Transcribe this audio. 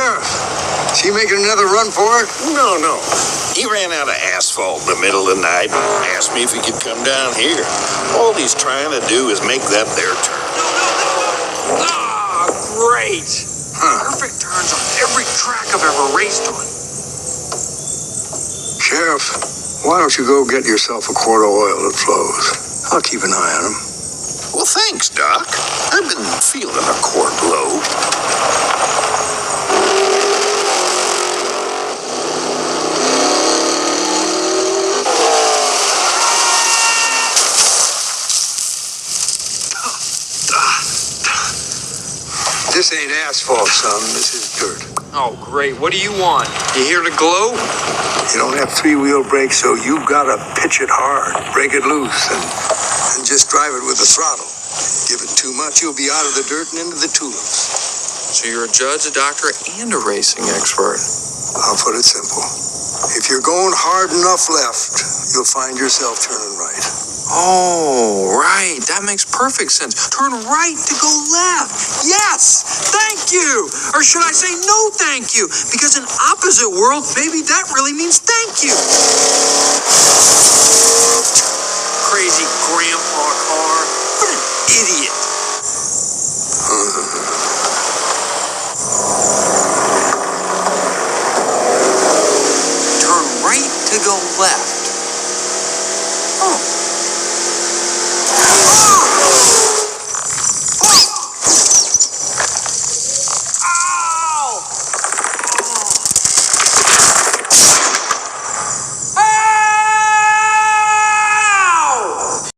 Sheriff, is he making another run for it? No. He ran out of asphalt in the middle of the night and asked me if he could come down here. All he's trying to do is make that their turn. Ah, great. Perfect turns on every track I've ever raced on. Sheriff, why don't you go get yourself a quart of oil that flows? I'll keep an eye on him. Well, thanks, Doc. I've been feeling a quart low. This ain't asphalt, son. This is dirt. Oh, great. What do you want? You here to glow? You don't have three-wheel brakes, so you've got to pitch it hard, break it loose, and just drive it with the throttle. Give it too much, you'll be out of the dirt and into the tulips. So you're a judge, a doctor, and a racing expert. I'll put it simple. If you're going hard enough left, you'll find yourself turning right. Oh, right. That makes perfect sense. Turn right to go left. Yes! Thank you! Or should I say no thank you? Because in opposite world, maybe that really means thank you. Crazy grandpa car. What an idiot. Turn right to go left. Oh.